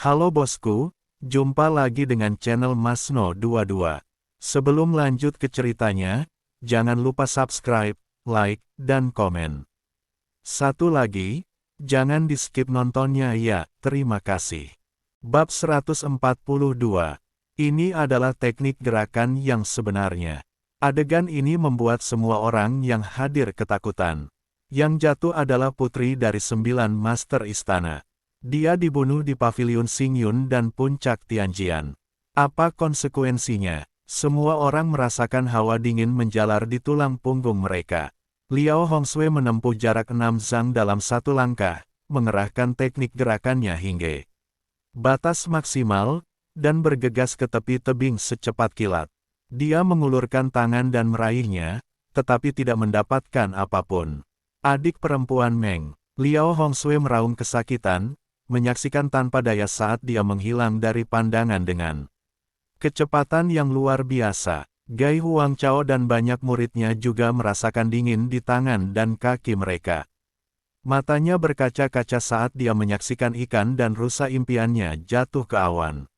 Halo bosku, jumpa lagi dengan channel Masno22. Sebelum lanjut ke ceritanya, jangan lupa subscribe, like, dan komen. Satu lagi, jangan di-skip nontonnya ya, terima kasih. Bab 142. Ini adalah teknik gerakan yang sebenarnya. Adegan ini membuat semua orang yang hadir ketakutan. Yang jatuh adalah putri dari 9 master istana. Dia dibunuh di pavilion Xingyun dan puncak Tianjian. Apa konsekuensinya? Semua orang merasakan hawa dingin menjalar di tulang punggung mereka. Liao Hongshui menempuh jarak 6 zang dalam satu langkah, mengerahkan teknik gerakannya hingga batas maksimal, dan bergegas ke tepi tebing secepat kilat. Dia mengulurkan tangan dan meraihnya, tetapi tidak mendapatkan apapun. Adik perempuan Meng, Liao Hongshui meraung kesakitan, menyaksikan tanpa daya saat dia menghilang dari pandangan dengan kecepatan yang luar biasa. Gai Huangchao dan banyak muridnya juga merasakan dingin di tangan dan kaki mereka. Matanya berkaca-kaca saat dia menyaksikan ikan dan rusa impiannya jatuh ke awan.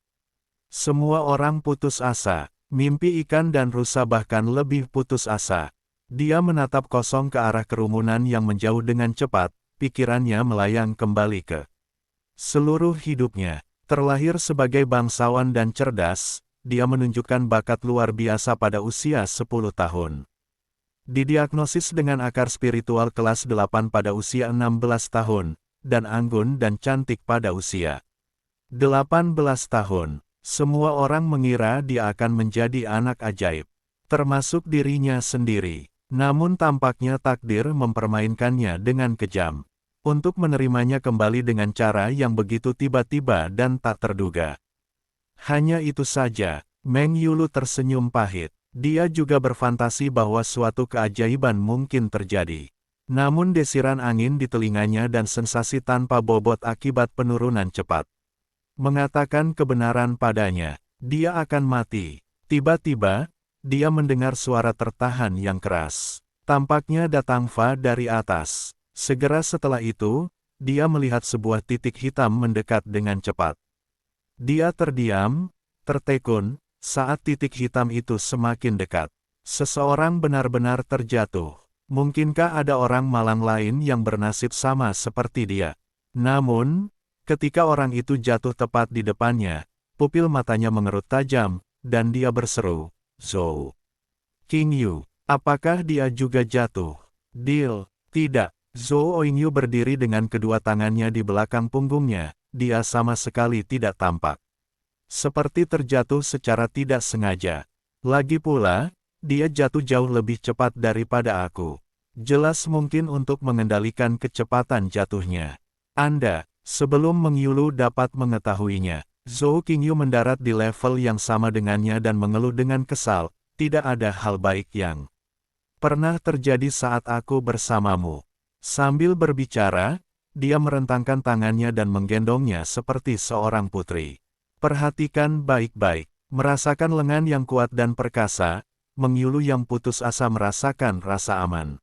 Semua orang putus asa, mimpi ikan dan rusa bahkan lebih putus asa. Dia menatap kosong ke arah kerumunan yang menjauh dengan cepat, pikirannya melayang kembali ke seluruh hidupnya. Terlahir sebagai bangsawan dan cerdas, dia menunjukkan bakat luar biasa pada usia 10 tahun. Didiagnosis dengan akar spiritual kelas 8 pada usia 16 tahun, dan anggun dan cantik pada usia 18 tahun. Semua orang mengira dia akan menjadi anak ajaib, termasuk dirinya sendiri. Namun tampaknya takdir mempermainkannya dengan kejam. Untuk menerimanya kembali dengan cara yang begitu tiba-tiba dan tak terduga. Hanya itu saja, Meng Yulu tersenyum pahit. Dia juga berfantasi bahwa suatu keajaiban mungkin terjadi. Namun desiran angin di telinganya dan sensasi tanpa bobot akibat penurunan cepat mengatakan kebenaran padanya. Dia akan mati. Tiba-tiba, dia mendengar suara tertahan yang keras. Tampaknya datang Fa dari atas. Segera setelah itu, dia melihat sebuah titik hitam mendekat dengan cepat. Dia terdiam, tertekun, saat titik hitam itu semakin dekat. Seseorang benar-benar terjatuh. Mungkinkah ada orang malang lain yang bernasib sama seperti dia? Namun, ketika orang itu jatuh tepat di depannya, pupil matanya mengerut tajam, dan dia berseru, "Zhou Qingyu, apakah dia juga jatuh?" "Deal, tidak." Zhou Qingyu berdiri dengan kedua tangannya di belakang punggungnya, dia sama sekali tidak tampak. Seperti terjatuh secara tidak sengaja. Lagi pula, dia jatuh jauh lebih cepat daripada aku. Jelas mungkin untuk mengendalikan kecepatan jatuhnya. Anda, sebelum Meng Yulu dapat mengetahuinya, Zhou Qingyu mendarat di level yang sama dengannya dan mengeluh dengan kesal, "Tidak ada hal baik yang pernah terjadi saat aku bersamamu." Sambil berbicara, dia merentangkan tangannya dan menggendongnya seperti seorang putri. Perhatikan baik-baik, merasakan lengan yang kuat dan perkasa, Meng Yulu yang putus asa merasakan rasa aman.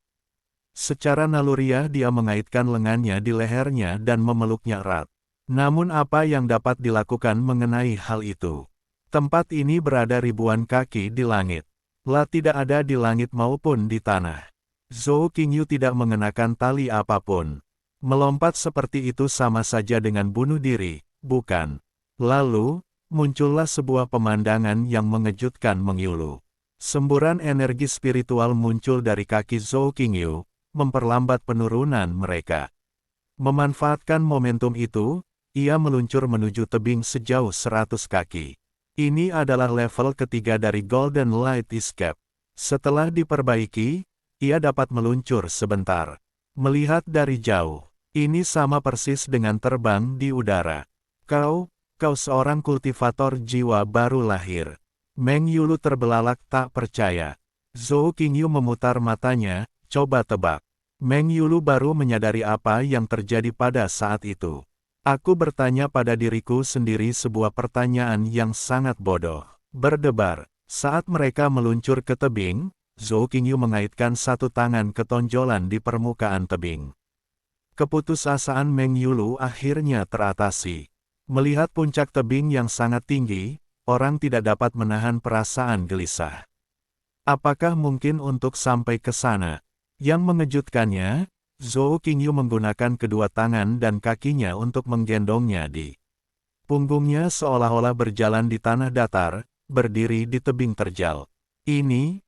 Secara naluriah dia mengaitkan lengannya di lehernya dan memeluknya erat. Namun apa yang dapat dilakukan mengenai hal itu? Tempat ini berada ribuan kaki di langit. Lah tidak ada di langit maupun di tanah. Zhou Qingyu tidak mengenakan tali apapun. Melompat seperti itu sama saja dengan bunuh diri, bukan? Lalu, muncullah sebuah pemandangan yang mengejutkan Meng Yulu. Semburan energi spiritual muncul dari kaki Zhou Qingyu, memperlambat penurunan mereka. Memanfaatkan momentum itu, ia meluncur menuju tebing sejauh 100 kaki. Ini adalah level ketiga dari Golden Light Escape. Setelah diperbaiki, ia dapat meluncur sebentar. Melihat dari jauh, ini sama persis dengan terbang di udara. Kau seorang kultivator jiwa baru lahir. Meng Yulu terbelalak tak percaya. Zhou Qingyu memutar matanya, coba tebak. Meng Yulu baru menyadari apa yang terjadi pada saat itu. Aku bertanya pada diriku sendiri sebuah pertanyaan yang sangat bodoh. Berdebar. Saat mereka meluncur ke tebing, Zhou Qingyu mengaitkan satu tangan ke tonjolan di permukaan tebing. Keputusasaan Meng Yulu akhirnya teratasi. Melihat puncak tebing yang sangat tinggi, orang tidak dapat menahan perasaan gelisah. Apakah mungkin untuk sampai ke sana? Yang mengejutkannya, Zhou Qingyu menggunakan kedua tangan dan kakinya untuk menggendongnya di punggungnya seolah-olah berjalan di tanah datar, berdiri di tebing terjal. Ini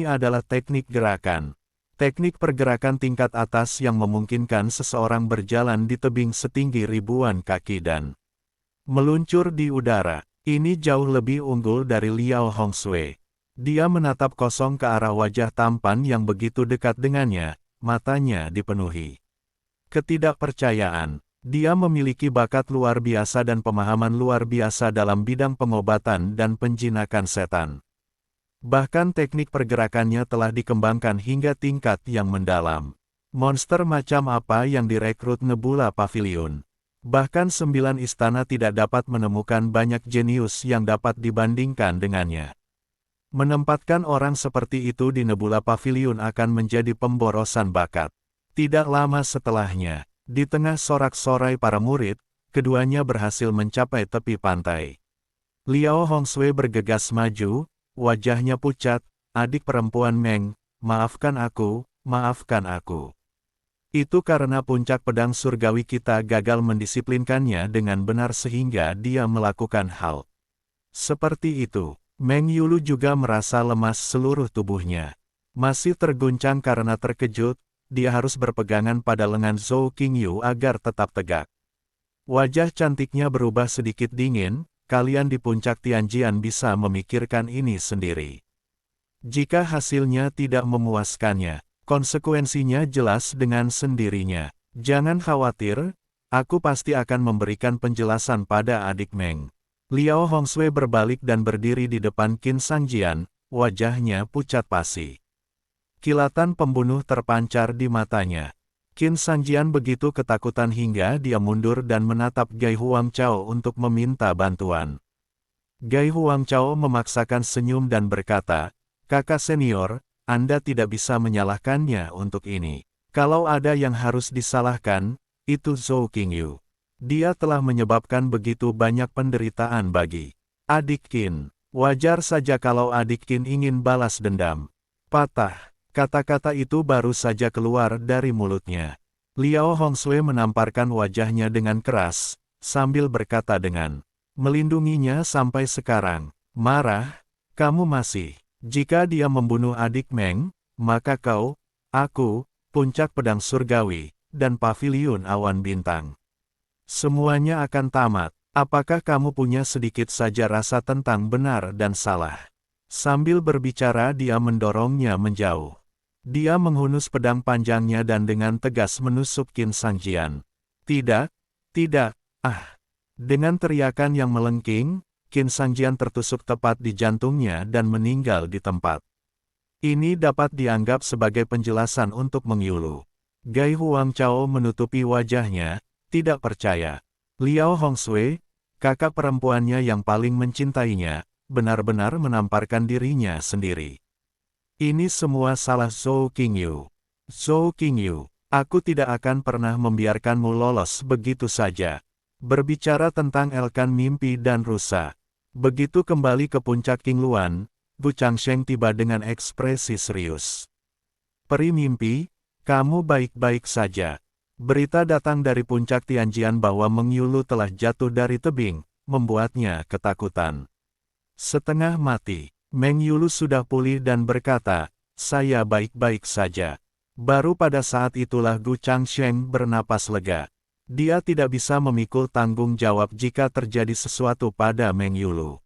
adalah teknik gerakan. Teknik pergerakan tingkat atas yang memungkinkan seseorang berjalan di tebing setinggi ribuan kaki dan meluncur di udara. Ini jauh lebih unggul dari Liao Hongshui. Dia menatap kosong ke arah wajah tampan yang begitu dekat dengannya, matanya dipenuhi ketidakpercayaan. Dia memiliki bakat luar biasa dan pemahaman luar biasa dalam bidang pengobatan dan penjinakan setan. Bahkan teknik pergerakannya telah dikembangkan hingga tingkat yang mendalam. Monster macam apa yang direkrut Nebula Pavilion? Bahkan 9 istana tidak dapat menemukan banyak jenius yang dapat dibandingkan dengannya. Menempatkan orang seperti itu di Nebula Pavilion akan menjadi pemborosan bakat. Tidak lama setelahnya, di tengah sorak-sorai para murid, keduanya berhasil mencapai tepi pantai. Liao Hongshui bergegas maju, wajahnya pucat. Adik perempuan Meng, maafkan aku, maafkan aku. Itu karena puncak pedang surgawi kita gagal mendisiplinkannya dengan benar sehingga dia melakukan hal seperti itu. Meng Yulu juga merasa lemas seluruh tubuhnya. Masih terguncang karena terkejut, dia harus berpegangan pada lengan Zhou Qingyu agar tetap tegak. Wajah cantiknya berubah sedikit dingin, kalian di puncak Tianjian bisa memikirkan ini sendiri. Jika hasilnya tidak memuaskannya, konsekuensinya jelas dengan sendirinya. Jangan khawatir, aku pasti akan memberikan penjelasan pada adik Meng. Liao Hongshui berbalik dan berdiri di depan Qin Shangjian, wajahnya pucat pasi. Kilatan pembunuh terpancar di matanya. Qin Shangjian begitu ketakutan hingga dia mundur dan menatap Gai Huangchao untuk meminta bantuan. Gai Huangchao memaksakan senyum dan berkata, "Kakak senior, Anda tidak bisa menyalahkannya untuk ini. Kalau ada yang harus disalahkan, itu Zhou Qingyu. Dia telah menyebabkan begitu banyak penderitaan bagi adik Qin. Wajar saja kalau adik Qin ingin balas dendam." Patah. Kata-kata itu baru saja keluar dari mulutnya. Liao Hongshui menamparkan wajahnya dengan keras, sambil berkata dengan melindunginya sampai sekarang. "Marah? Kamu masih? Jika dia membunuh adik Meng, maka kau, aku, puncak pedang surgawi, dan paviliun awan bintang. Semuanya akan tamat. Apakah kamu punya sedikit saja rasa tentang benar dan salah?" Sambil berbicara dia mendorongnya menjauh. Dia menghunus pedang panjangnya dan dengan tegas menusuk Qin Shangjian. "Tidak, tidak, ah!" Dengan teriakan yang melengking, Qin Shangjian tertusuk tepat di jantungnya dan meninggal di tempat. Ini dapat dianggap sebagai penjelasan untuk Meng Yulu. Gai Huangchao menutupi wajahnya, tidak percaya. Liao Hongshui, kakak perempuannya yang paling mencintainya, benar-benar menamparkan dirinya sendiri. Ini semua salah Zhou Qingyu. Zhou Qingyu, aku tidak akan pernah membiarkanmu lolos begitu saja. Berbicara tentang elkan mimpi dan rusa. Begitu kembali ke puncak Qingluan, Gu Changsheng tiba dengan ekspresi serius. "Peri mimpi, kamu baik-baik saja." Berita datang dari puncak Tianjian bahwa Meng Yulu telah jatuh dari tebing, membuatnya ketakutan. Setengah mati, Meng Yulu sudah pulih dan berkata, "Saya baik-baik saja." Baru pada saat itulah Gu Changsheng bernapas lega. Dia tidak bisa memikul tanggung jawab jika terjadi sesuatu pada Meng Yulu.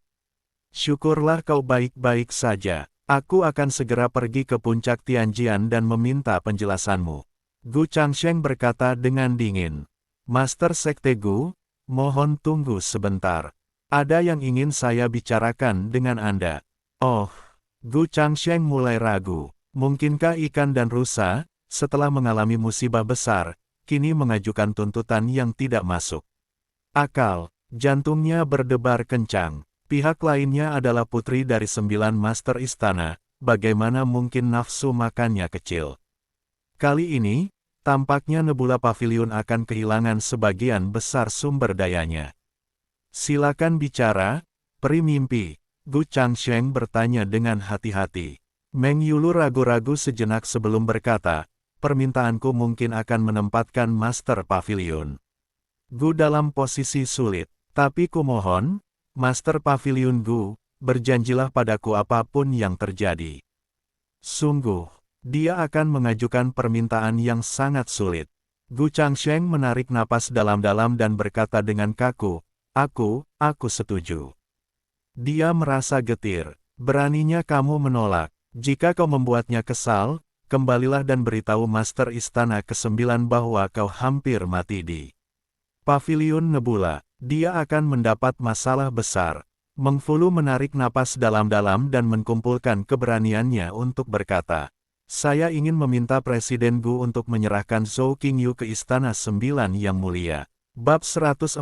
"Syukurlah kau baik-baik saja. Aku akan segera pergi ke puncak Tianjian dan meminta penjelasanmu." Gu Changsheng berkata dengan dingin. "Master Sekte Gu, mohon tunggu sebentar. Ada yang ingin saya bicarakan dengan Anda." "Oh." Gu Changsheng mulai ragu. Mungkinkah ikan dan rusa, setelah mengalami musibah besar, kini mengajukan tuntutan yang tidak masuk akal? Jantungnya berdebar kencang. Pihak lainnya adalah putri dari 9 master istana, bagaimana mungkin nafsu makannya kecil? Kali ini, tampaknya Nebula Pavilion akan kehilangan sebagian besar sumber dayanya. Silakan bicara, peri mimpi. Gu Changsheng bertanya dengan hati-hati. Meng Yulu ragu-ragu sejenak sebelum berkata, permintaanku mungkin akan menempatkan Master Pavilion Gu dalam posisi sulit. Tapi kumohon, Master Pavilion Gu, berjanjilah padaku apapun yang terjadi. Sungguh, dia akan mengajukan permintaan yang sangat sulit. Gu Changsheng menarik napas dalam-dalam dan berkata dengan kaku, aku setuju. Dia merasa getir. Beraninya kamu menolak. Jika kau membuatnya kesal, kembalilah dan beritahu Master Istana ke-9 bahwa kau hampir mati di Pavilion Nebula. Dia akan mendapat masalah besar. Meng Fulu menarik napas dalam-dalam dan mengumpulkan keberaniannya untuk berkata, saya ingin meminta Presiden Gu untuk menyerahkan Zhou Qingyu ke Istana 9 yang mulia. Bab 143.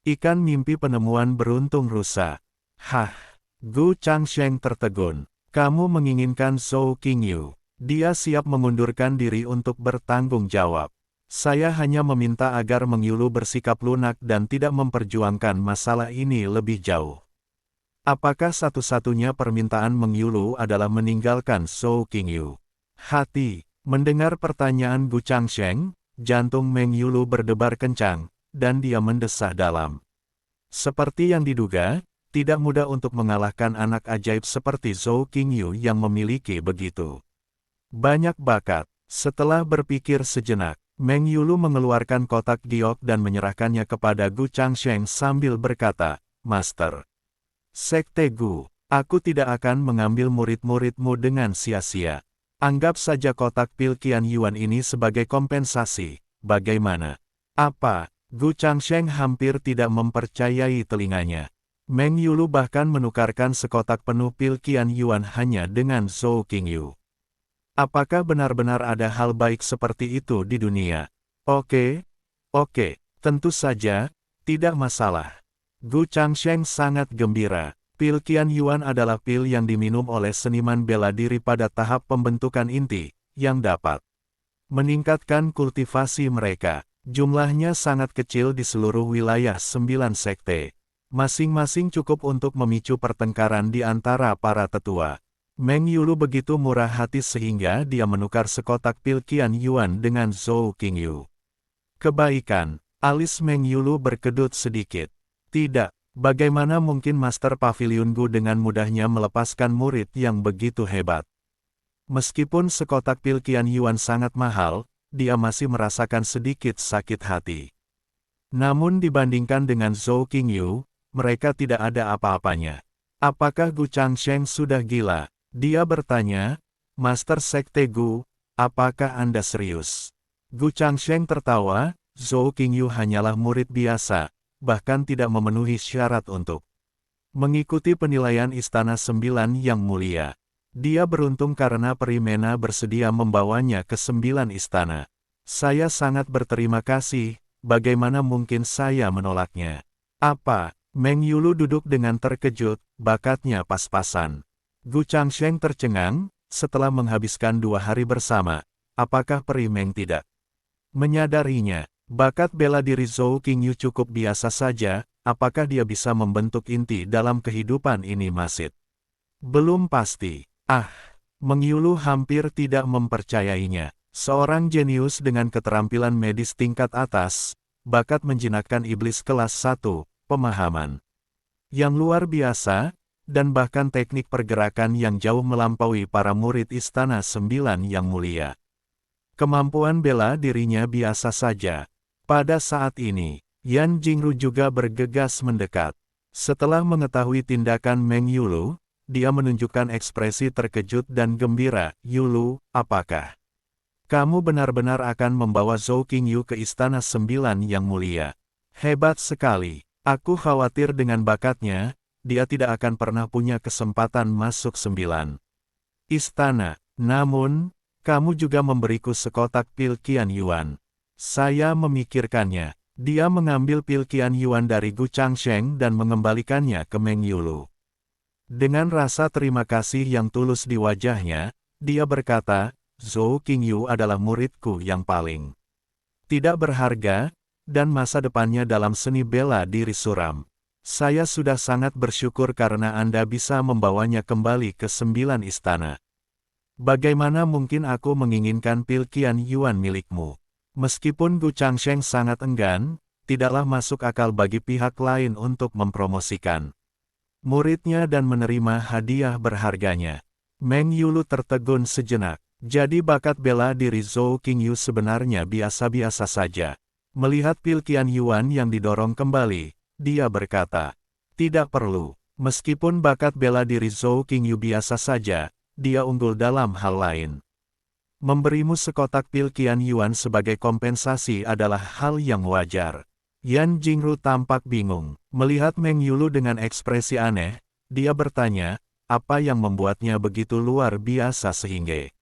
Ikan mimpi penemuan beruntung rusa. Hah, Gu Changsheng tertegun. Kamu menginginkan Zhou Qingyu. Dia siap mengundurkan diri untuk bertanggung jawab. Saya hanya meminta agar Meng Yulu bersikap lunak dan tidak memperjuangkan masalah ini lebih jauh. Apakah satu-satunya permintaan Meng Yulu adalah meninggalkan Zhou Qingyu? Hati, mendengar pertanyaan Gu Changsheng, jantung Meng Yulu berdebar kencang, dan dia mendesah dalam. Seperti yang diduga, tidak mudah untuk mengalahkan anak ajaib seperti Zhou Qingyu yang memiliki begitu banyak bakat. Setelah berpikir sejenak, Meng Yulu mengeluarkan kotak giok dan menyerahkannya kepada Gu Changsheng sambil berkata, Master Sekte Gu, aku tidak akan mengambil murid-muridmu dengan sia-sia. Anggap saja kotak pil Qian Yuan ini sebagai kompensasi. Bagaimana? Apa? Gu Changsheng hampir tidak mempercayai telinganya. Meng Yulu bahkan menukarkan sekotak penuh pil Qian Yuan hanya dengan Zhou Qingyu. Apakah benar-benar ada hal baik seperti itu di dunia? Oke, tentu saja, tidak masalah. Gu Changsheng sangat gembira. Pil Qian Yuan adalah pil yang diminum oleh seniman bela diri pada tahap pembentukan inti, yang dapat meningkatkan kultivasi mereka. Jumlahnya sangat kecil di seluruh wilayah 9 sekte. Masing-masing cukup untuk memicu pertengkaran di antara para tetua. Meng Yulu begitu murah hati sehingga dia menukar sekotak pil Qian Yuan dengan Zhou Qingyu. Kebaikan, alis Meng Yulu berkedut sedikit. Tidak, bagaimana mungkin Master Pavilion Gu dengan mudahnya melepaskan murid yang begitu hebat? Meskipun sekotak pil Qian Yuan sangat mahal, dia masih merasakan sedikit sakit hati. Namun dibandingkan dengan Zhou Qingyu, mereka tidak ada apa-apanya. Apakah Gu Changsheng sudah gila? Dia bertanya, Master Sekte Gu, apakah Anda serius? Gu Changsheng tertawa, Zhou Qingyu hanyalah murid biasa, bahkan tidak memenuhi syarat untuk mengikuti penilaian Istana 9 yang mulia. Dia beruntung karena Peri Mena bersedia membawanya ke 9 istana. Saya sangat berterima kasih, bagaimana mungkin saya menolaknya? Apa? Meng Yulu duduk dengan terkejut, bakatnya pas-pasan. Gu Changsheng tercengang, setelah menghabiskan 2 hari bersama, apakah Peri Meng tidak menyadarinya? Bakat bela diri Zhou Qingyu cukup biasa saja, apakah dia bisa membentuk inti dalam kehidupan ini masih belum pasti. Meng Yulu hampir tidak mempercayainya. Seorang jenius dengan keterampilan medis tingkat atas, bakat menjinakkan iblis kelas 1, pemahaman yang luar biasa, dan bahkan teknik pergerakan yang jauh melampaui para murid Istana 9 yang mulia. Kemampuan bela dirinya biasa saja. Pada saat ini, Yan Jingru juga bergegas mendekat. Setelah mengetahui tindakan Meng Yulu, dia menunjukkan ekspresi terkejut dan gembira. Yulu, apakah kamu benar-benar akan membawa Zhou Qingyu ke Istana 9 yang mulia? Hebat sekali. Aku khawatir dengan bakatnya, dia tidak akan pernah punya kesempatan masuk 9 istana. Namun, kamu juga memberiku sekotak pil Qian Yuan. Saya memikirkannya. Dia mengambil pil Qian Yuan dari Gu Changsheng dan mengembalikannya ke Meng Yulu. Dengan rasa terima kasih yang tulus di wajahnya, dia berkata, Zhou Qingyu adalah muridku yang paling tidak berharga, dan masa depannya dalam seni bela diri suram. Saya sudah sangat bersyukur karena Anda bisa membawanya kembali ke 9 istana. Bagaimana mungkin aku menginginkan pil Qian Yuan milikmu? Meskipun Gu Changsheng sangat enggan, tidaklah masuk akal bagi pihak lain untuk mempromosikan muridnya dan menerima hadiah berharganya. Meng Yulu tertegun sejenak. Jadi bakat bela diri Zhou Qingyu sebenarnya biasa-biasa saja. Melihat pil Qian Yuan yang didorong kembali, dia berkata, tidak perlu. Meskipun bakat bela diri Zhou Qingyu biasa saja, dia unggul dalam hal lain. Memberimu sekotak pil Qian Yuan sebagai kompensasi adalah hal yang wajar. Yan Jingru tampak bingung. Melihat Meng Yulu dengan ekspresi aneh, dia bertanya, apa yang membuatnya begitu luar biasa sehingga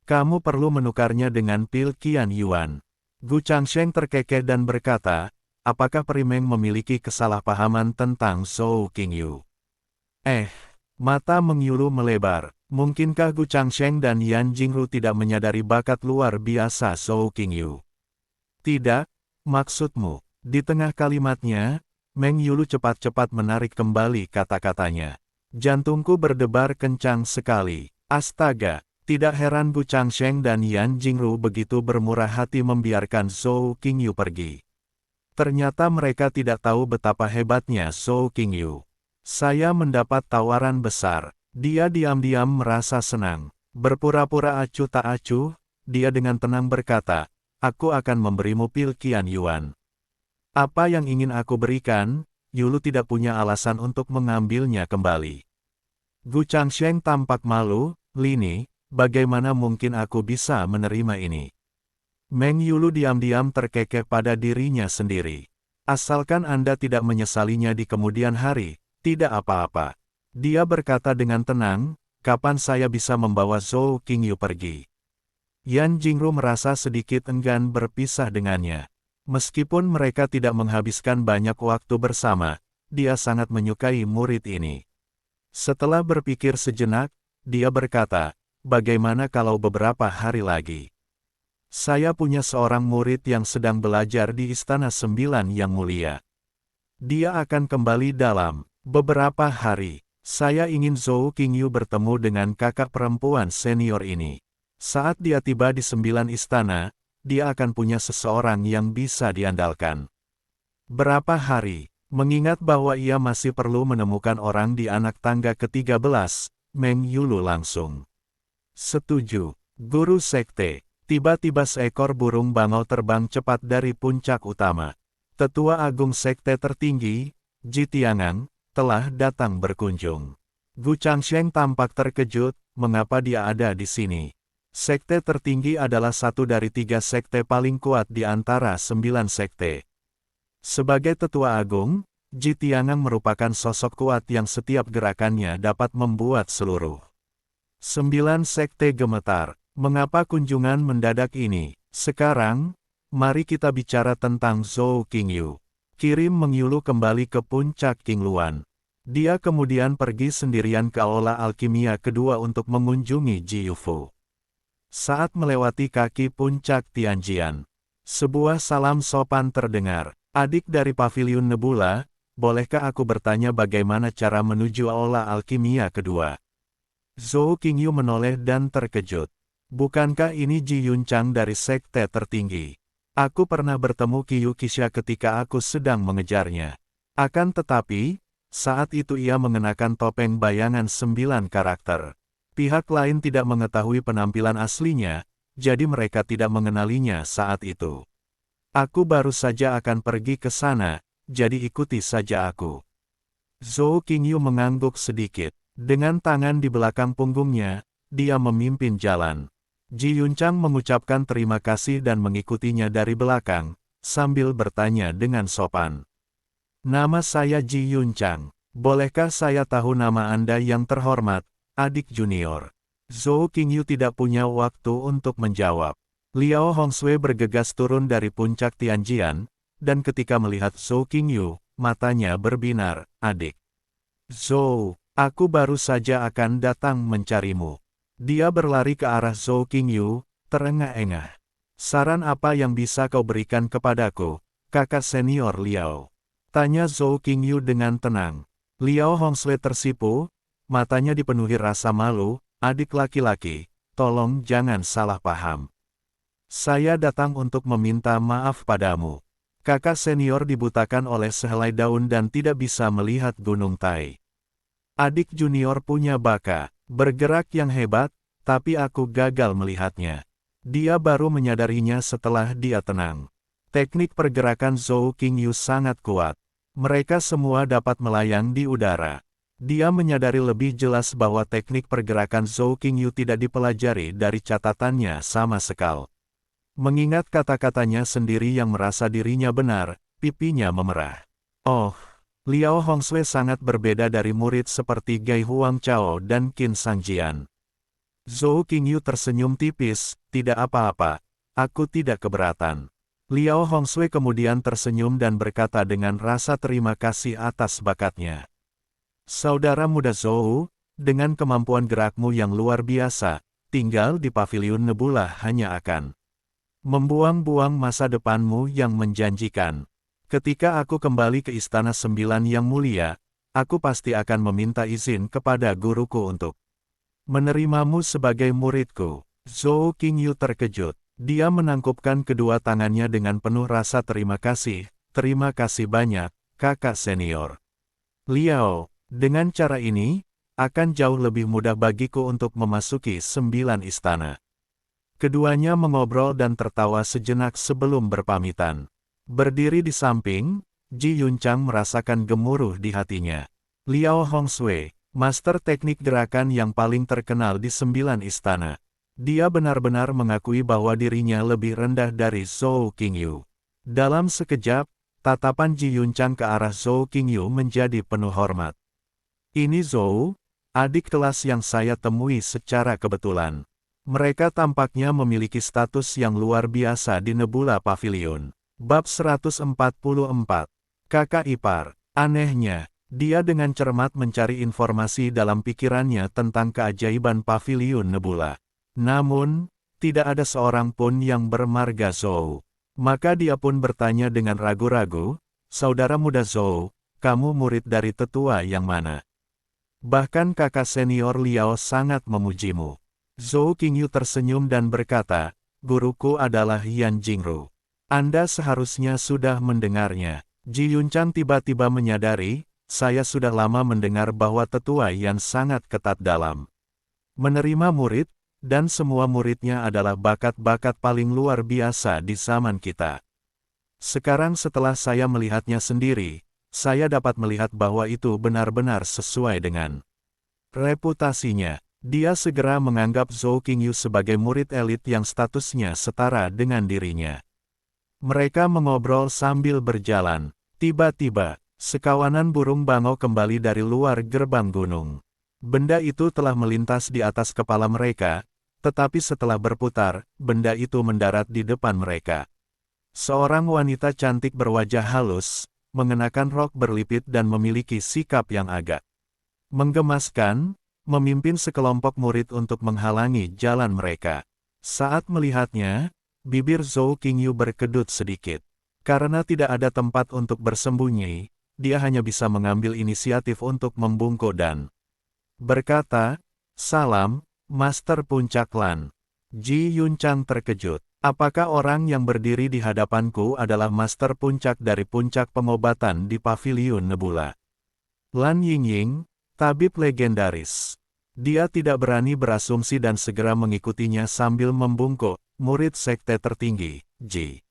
kamu perlu menukarnya dengan pil Qian Yuan? Gu Changsheng terkekeh dan berkata, apakah Perimeng memiliki kesalahpahaman tentang Zhou Qingyu? Mata Meng Yulu melebar. Mungkinkah Gu Changsheng dan Yan Jingru tidak menyadari bakat luar biasa Zhou Qingyu? Tidak, maksudmu. Di tengah kalimatnya, Meng Yulu cepat-cepat menarik kembali kata-katanya. Jantungku berdebar kencang sekali. Astaga, tidak heran Gu Changsheng dan Yan Jingru begitu bermurah hati membiarkan Zhou Qingyu pergi. Ternyata mereka tidak tahu betapa hebatnya Zhou Qingyu. Saya mendapat tawaran besar. Dia diam-diam merasa senang. Berpura-pura acuh tak acuh, dia dengan tenang berkata, aku akan memberimu pil Qian Yuan. Apa yang ingin aku berikan? Yulu tidak punya alasan untuk mengambilnya kembali. Gu Changsheng tampak malu, Lini, bagaimana mungkin aku bisa menerima ini? Meng Yulu diam-diam terkekeh pada dirinya sendiri. Asalkan Anda tidak menyesalinya di kemudian hari, tidak apa-apa. Dia berkata dengan tenang, kapan saya bisa membawa Zhou Qingyu pergi? Yan Jingru merasa sedikit enggan berpisah dengannya. Meskipun mereka tidak menghabiskan banyak waktu bersama, dia sangat menyukai murid ini. Setelah berpikir sejenak, dia berkata, bagaimana kalau beberapa hari lagi? Saya punya seorang murid yang sedang belajar di Istana 9 yang mulia. Dia akan kembali dalam beberapa hari. Saya ingin Zhou Qingyu bertemu dengan kakak perempuan senior ini. Saat dia tiba di 9 istana, dia akan punya seseorang yang bisa diandalkan. Berapa hari? Mengingat bahwa ia masih perlu menemukan orang di anak tangga ke-13, Meng Yulu langsung setuju. Guru sekte. Tiba-tiba seekor burung bangau terbang cepat dari puncak utama. Tetua Agung Sekte Tertinggi, Ji Tiangang, telah datang berkunjung. Gu Changsheng tampak terkejut, mengapa dia ada di sini? Sekte tertinggi adalah satu dari 3 sekte paling kuat di antara 9 sekte. Sebagai tetua agung, Ji Tiangang merupakan sosok kuat yang setiap gerakannya dapat membuat seluruh 9 sekte gemetar. Mengapa kunjungan mendadak ini? Sekarang, mari kita bicara tentang Zhou Qingyu. Kirim Meng Yulu kembali ke puncak Qingluan. Dia kemudian pergi sendirian ke aula alkimia kedua untuk mengunjungi Ji Yufu. Saat melewati kaki puncak Tianjian, sebuah salam sopan terdengar. Adik dari Paviliun Nebula, bolehkah aku bertanya bagaimana cara menuju aula alkimia kedua? Zhou Qingyu menoleh dan terkejut. Bukankah ini Ji Yunchang dari sekte tertinggi? Aku pernah bertemu Qiyu Qixia ketika aku sedang mengejarnya. Akan tetapi, saat itu ia mengenakan topeng bayangan 9 karakter. Pihak lain tidak mengetahui penampilan aslinya, jadi mereka tidak mengenalinya saat itu. Aku baru saja akan pergi ke sana, jadi ikuti saja aku. Zhou Qingyu mengangguk sedikit. Dengan tangan di belakang punggungnya, dia memimpin jalan. Ji Yunchang mengucapkan terima kasih dan mengikutinya dari belakang, sambil bertanya dengan sopan. Nama saya Ji Yunchang. Bolehkah saya tahu nama Anda yang terhormat? Adik junior. Zhou Qingyu tidak punya waktu untuk menjawab. Liao Hongsui bergegas turun dari puncak Tianjian, dan ketika melihat Zhou Qingyu, matanya berbinar, adik. Zhou, aku baru saja akan datang mencarimu. Dia berlari ke arah Zhou Qingyu, terengah-engah. Saran apa yang bisa kau berikan kepadaku? kakak senior Liao? Tanya Zhou Qingyu dengan tenang. Liao Hongshui tersipu, matanya dipenuhi rasa malu, adik laki-laki, tolong jangan salah paham. Saya datang untuk meminta maaf padamu. Kakak senior dibutakan oleh sehelai daun dan tidak bisa melihat Gunung Tai. Adik junior punya bakat bergerak yang hebat, tapi aku gagal melihatnya. Dia baru menyadarinya setelah dia tenang. Teknik pergerakan Zhou Qingyu sangat kuat. Mereka semua dapat melayang di udara. Dia menyadari lebih jelas bahwa teknik pergerakan Zhou Qingyu tidak dipelajari dari catatannya sama sekali. Mengingat kata-katanya sendiri yang merasa dirinya benar, pipinya memerah. Oh, Liao Hongshui sangat berbeda dari murid seperti Gai Huangchao dan Qin Sangjian. Zhou Qingyu tersenyum tipis, tidak apa-apa, aku tidak keberatan. Liao Hongshui kemudian tersenyum dan berkata dengan rasa terima kasih atas bakatnya. Saudara muda Zhou, dengan kemampuan gerakmu yang luar biasa, tinggal di Paviliun Nebula hanya akan membuang-buang masa depanmu yang menjanjikan. Ketika aku kembali ke Istana Sembilan yang mulia, aku pasti akan meminta izin kepada guruku untuk menerimamu sebagai muridku. Zhou Qingyu terkejut. Dia menangkupkan kedua tangannya dengan penuh rasa terima kasih banyak, kakak senior. Liao, dengan cara ini, akan jauh lebih mudah bagiku untuk memasuki 9 istana. Keduanya mengobrol dan tertawa sejenak sebelum berpamitan. Berdiri di samping, Ji Yunchang merasakan gemuruh di hatinya. Liao Hongshui, master teknik gerakan yang paling terkenal di 9 istana. Dia benar-benar mengakui bahwa dirinya lebih rendah dari Zhou Qingyu. Dalam sekejap, tatapan Ji Yunchang ke arah Zhou Qingyu menjadi penuh hormat. Ini Zhou, adik kelas yang saya temui secara kebetulan. Mereka tampaknya memiliki status yang luar biasa di Nebula Pavilion. Bab 144. Kakak ipar. Anehnya, dia dengan cermat mencari informasi dalam pikirannya tentang keajaiban Pavilion Nebula. Namun, tidak ada seorang pun yang bermarga Zhou. Maka dia pun bertanya dengan ragu-ragu, saudara muda Zhou, kamu murid dari tetua yang mana? Bahkan kakak senior Liao sangat memujimu. Zhou Qingyu tersenyum dan berkata, guruku adalah Yan Jingru. Anda seharusnya sudah mendengarnya. Ji Yunchang tiba-tiba menyadari, saya sudah lama mendengar bahwa tetua Yan sangat ketat dalam menerima murid, dan semua muridnya adalah bakat-bakat paling luar biasa di zaman kita. Sekarang setelah saya melihatnya sendiri, saya dapat melihat bahwa itu benar-benar sesuai dengan reputasinya. Dia segera menganggap Zhou Qingyu sebagai murid elit yang statusnya setara dengan dirinya. Mereka mengobrol sambil berjalan. Tiba-tiba, sekawanan burung bangau kembali dari luar gerbang gunung. Benda itu telah melintas di atas kepala mereka, tetapi setelah berputar, benda itu mendarat di depan mereka. Seorang wanita cantik berwajah halus, mengenakan rok berlipit dan memiliki sikap yang agak menggemaskan, memimpin sekelompok murid untuk menghalangi jalan mereka. Saat melihatnya, bibir Zhou Qingyu berkedut sedikit. Karena tidak ada tempat untuk bersembunyi, dia hanya bisa mengambil inisiatif untuk membungkuk dan berkata, salam, Master Puncak Lan. Ji Yunchang terkejut. Apakah orang yang berdiri di hadapanku adalah Master Puncak dari Puncak Pengobatan di Pavilion Nebula? Lan Yingying, tabib legendaris. Dia tidak berani berasumsi dan segera mengikutinya sambil membungkuk, murid sekte tertinggi, Ji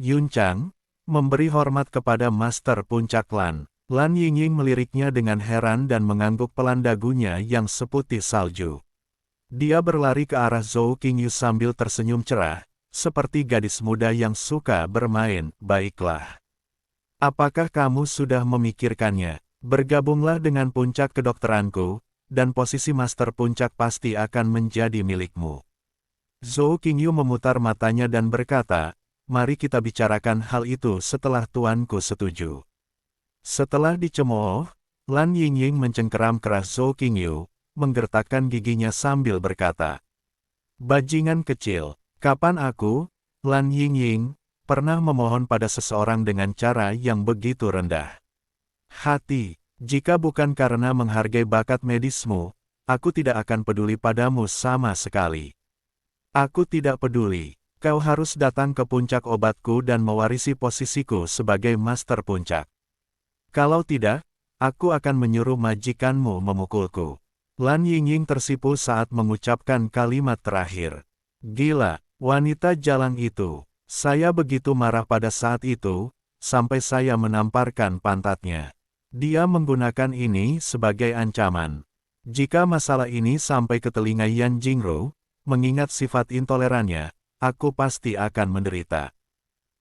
Yunchang, memberi hormat kepada Master Puncak Lan. Lan Yingying meliriknya dengan heran dan mengangguk pelan dagunya yang seputih salju. Dia berlari ke arah Zhou Qingyu sambil tersenyum cerah, seperti gadis muda yang suka bermain. Baiklah. Apakah kamu sudah memikirkannya? Bergabunglah dengan puncak kedokteranku, dan posisi Master Puncak pasti akan menjadi milikmu. Zhou Qingyu memutar matanya dan berkata, mari kita bicarakan hal itu setelah tuanku setuju. Setelah dicemooh, Lan Yingying mencengkeram keras Zhou Qingyu, menggertakkan giginya sambil berkata, bajingan kecil, kapan aku, Lan Yingying, pernah memohon pada seseorang dengan cara yang begitu rendah hati. Jika bukan karena menghargai bakat medismu, aku tidak akan peduli padamu sama sekali. Aku tidak peduli. Kau harus datang ke puncak obatku dan mewarisi posisiku sebagai master puncak. Kalau tidak, aku akan menyuruh majikanmu memukulku. Lan Yingying tersipu saat mengucapkan kalimat terakhir. Gila, wanita jalang itu. Saya begitu marah pada saat itu, sampai saya menamparkan pantatnya. Dia menggunakan ini sebagai ancaman. Jika masalah ini sampai ke telinga Yan Jingru, mengingat sifat intolerannya, aku pasti akan menderita.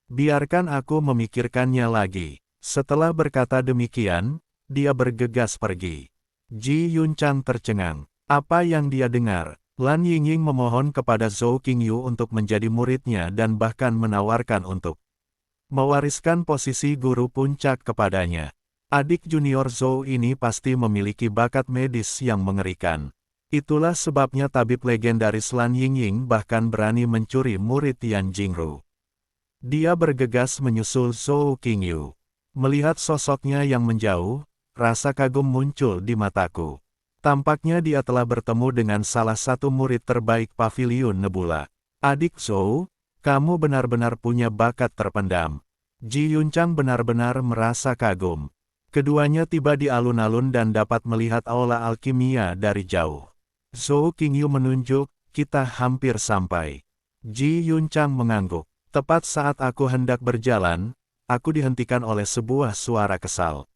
Biarkan aku memikirkannya lagi. Setelah berkata demikian, dia bergegas pergi. Ji Yunchang tercengang. Apa yang dia dengar? Lan Yingying memohon kepada Zhou Qingyu untuk menjadi muridnya dan bahkan menawarkan untuk mewariskan posisi guru puncak kepadanya. Adik junior Zhou ini pasti memiliki bakat medis yang mengerikan. Itulah sebabnya tabib legendaris Lan Yingying bahkan berani mencuri murid Yan Jingru. Dia bergegas menyusul Zhou Qingyu. Melihat sosoknya yang menjauh, rasa kagum muncul di mataku. Tampaknya dia telah bertemu dengan salah satu murid terbaik Paviliun Nebula. Adik Zhou, kamu benar-benar punya bakat terpendam. Ji Yunchang benar-benar merasa kagum. Keduanya tiba di alun-alun dan dapat melihat aula alkimia dari jauh. Zhou Qingyu menunjuk, kita hampir sampai. Ji Yunchang mengangguk. Tepat saat aku hendak berjalan, aku dihentikan oleh sebuah suara kesal.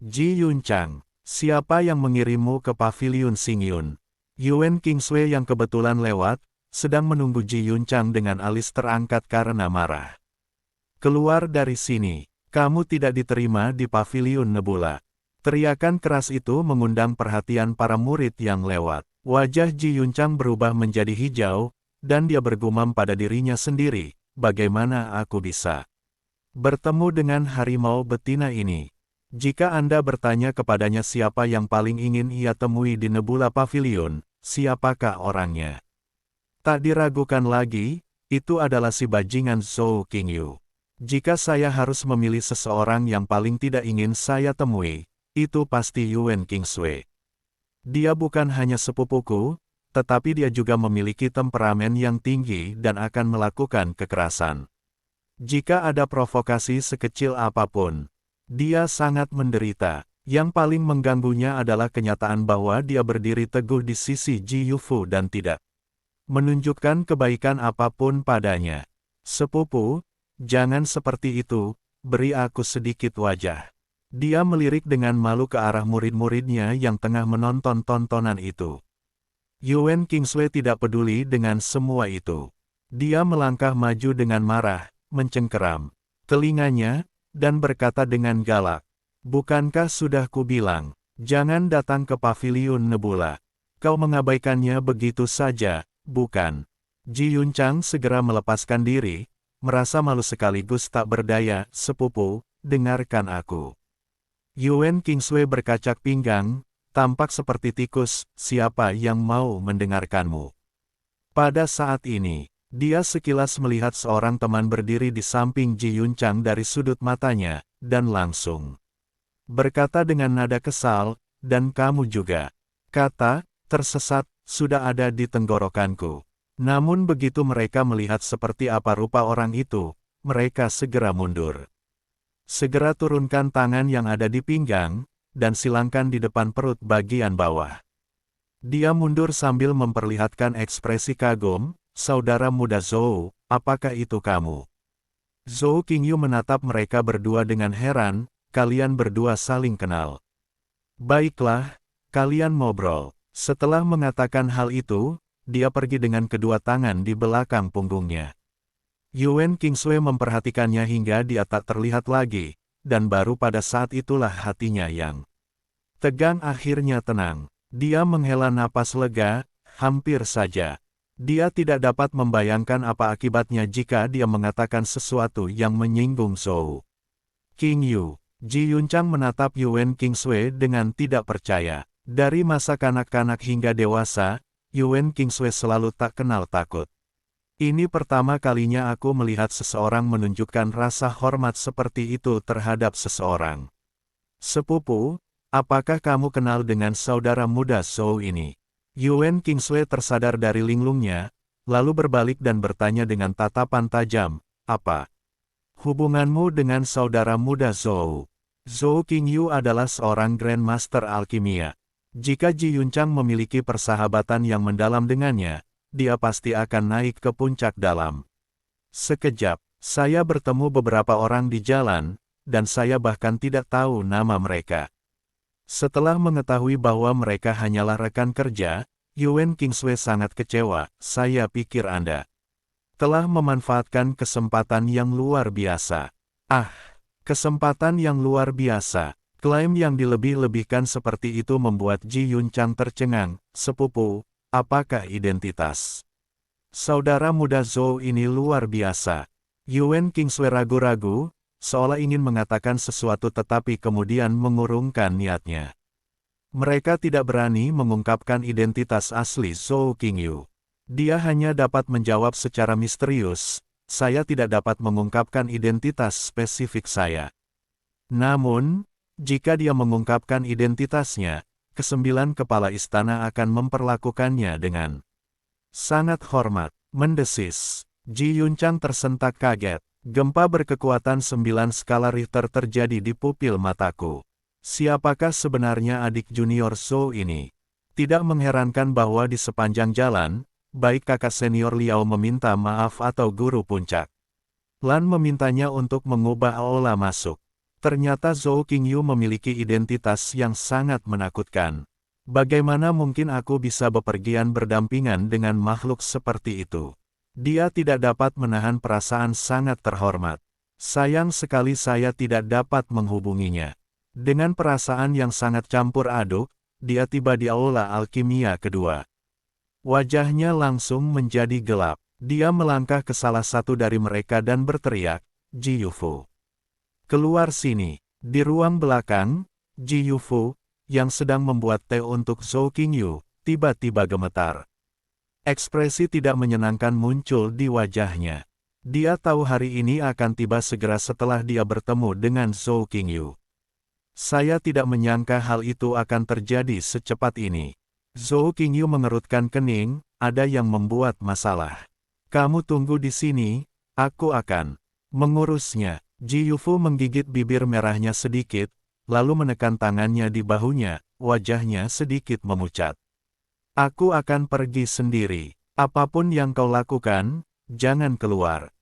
Ji Yunchang, siapa yang mengirimmu ke Paviliun Xingyun? Yuan Kingsway yang kebetulan lewat, sedang menunggu Ji Yunchang dengan alis terangkat karena marah. Keluar dari sini, kamu tidak diterima di Paviliun Nebula. Teriakan keras itu mengundang perhatian para murid yang lewat. Wajah Ji Yunchang berubah menjadi hijau, dan dia bergumam pada dirinya sendiri, bagaimana aku bisa bertemu dengan harimau betina ini? Jika Anda bertanya kepadanya siapa yang paling ingin ia temui di Nebula Pavilion, siapakah orangnya? Tak diragukan lagi, itu adalah si bajingan Zhou Qingyu. Jika saya harus memilih seseorang yang paling tidak ingin saya temui, itu pasti Yuan Kingsway. Dia bukan hanya sepupuku, tetapi dia juga memiliki temperamen yang tinggi dan akan melakukan kekerasan. Jika ada provokasi sekecil apapun, dia sangat menderita. Yang paling mengganggunya adalah kenyataan bahwa dia berdiri teguh di sisi Ji Yufu dan tidak menunjukkan kebaikan apapun padanya. Sepupu, jangan seperti itu, beri aku sedikit wajah. Dia melirik dengan malu ke arah murid-muridnya yang tengah menonton tontonan itu. Yuan Kingsway tidak peduli dengan semua itu. Dia melangkah maju dengan marah, mencengkeram telinganya, dan berkata dengan galak, bukankah sudah kubilang, jangan datang ke Paviliun Nebula. Kau mengabaikannya begitu saja, bukan? Ji Yunchang segera melepaskan diri, merasa malu sekaligus tak berdaya. Sepupu, dengarkan aku. Yuan Kingsway berkacak pinggang, tampak seperti tikus, siapa yang mau mendengarkanmu? Pada saat ini, dia sekilas melihat seorang teman berdiri di samping Ji Yunchang dari sudut matanya, dan langsung berkata dengan nada kesal, dan kamu juga. Kata, tersesat, sudah ada di tenggorokanku. Namun begitu mereka melihat seperti apa rupa orang itu, mereka segera mundur. Segera turunkan tangan yang ada di pinggang, dan silangkan di depan perut bagian bawah. Dia mundur sambil memperlihatkan ekspresi kagum. Saudara muda Zhou, apakah itu kamu? Zhou Qingyu menatap mereka berdua dengan heran, kalian berdua saling kenal. Baiklah, kalian ngobrol. Setelah mengatakan hal itu, dia pergi dengan kedua tangan di belakang punggungnya. Yuan Kingsway memperhatikannya hingga dia tak terlihat lagi, dan baru pada saat itulah hatinya yang tegang akhirnya tenang. Dia menghela napas lega, hampir saja. Dia tidak dapat membayangkan apa akibatnya jika dia mengatakan sesuatu yang menyinggung Zhou Qingyu. Ji Yunchang menatap Yuan Kingsway dengan tidak percaya. Dari masa kanak-kanak hingga dewasa, Yuan Kingsway selalu tak kenal takut. Ini pertama kalinya aku melihat seseorang menunjukkan rasa hormat seperti itu terhadap seseorang. Sepupu, apakah kamu kenal dengan saudara muda Zhou ini? Yuan Kingsway tersadar dari linglungnya, lalu berbalik dan bertanya dengan tatapan tajam, apa hubunganmu dengan saudara muda Zhou? Zhou Qingyu adalah seorang Grandmaster Alkimia. Jika Ji Yunchang memiliki persahabatan yang mendalam dengannya, dia pasti akan naik ke puncak dalam. Sekejap, saya bertemu beberapa orang di jalan, dan saya bahkan tidak tahu nama mereka. Setelah mengetahui bahwa mereka hanyalah rekan kerja, Yuan Kingsway sangat kecewa. Saya pikir Anda telah memanfaatkan kesempatan yang luar biasa. Ah, kesempatan yang luar biasa. Klaim yang dilebih-lebihkan seperti itu membuat Ji Yunchang tercengang. Sepupu, apakah identitas saudara muda Zhou ini luar biasa? Yuan Kingsway ragu-ragu, seolah ingin mengatakan sesuatu tetapi kemudian mengurungkan niatnya. Mereka tidak berani mengungkapkan identitas asli Zhou Qingyu. Dia hanya dapat menjawab secara misterius, saya tidak dapat mengungkapkan identitas spesifik saya. Namun, jika dia mengungkapkan identitasnya, kesembilan kepala istana akan memperlakukannya dengan sangat hormat. Mendesis. Ji Yunchang tersentak kaget. Gempa berkekuatan 9 skala Richter terjadi di pupil mataku. Siapakah sebenarnya adik junior Zhou ini? Tidak mengherankan bahwa di sepanjang jalan, baik kakak senior Liao meminta maaf atau guru puncak Lan memintanya untuk mengubah aula masuk. Ternyata Zhou Qingyu memiliki identitas yang sangat menakutkan. Bagaimana mungkin aku bisa bepergian berdampingan dengan makhluk seperti itu? Dia tidak dapat menahan perasaan sangat terhormat. Sayang sekali saya tidak dapat menghubunginya. Dengan perasaan yang sangat campur aduk, dia tiba di aula alkimia kedua. Wajahnya langsung menjadi gelap. Dia melangkah ke salah satu dari mereka dan berteriak, Ji Yufu. Keluar sini. Di ruang belakang, Ji Yufu, yang sedang membuat teh untuk Zhou Qingyu, tiba-tiba gemetar. Ekspresi tidak menyenangkan muncul di wajahnya. Dia tahu hari ini akan tiba segera setelah dia bertemu dengan Zhou Qingyu. Saya tidak menyangka hal itu akan terjadi secepat ini. Zhou Qingyu mengerutkan kening, ada yang membuat masalah. Kamu tunggu di sini, aku akan mengurusnya. Ji Yufu menggigit bibir merahnya sedikit, lalu menekan tangannya di bahunya, wajahnya sedikit memucat. Aku akan pergi sendiri. Apapun yang kau lakukan, jangan keluar.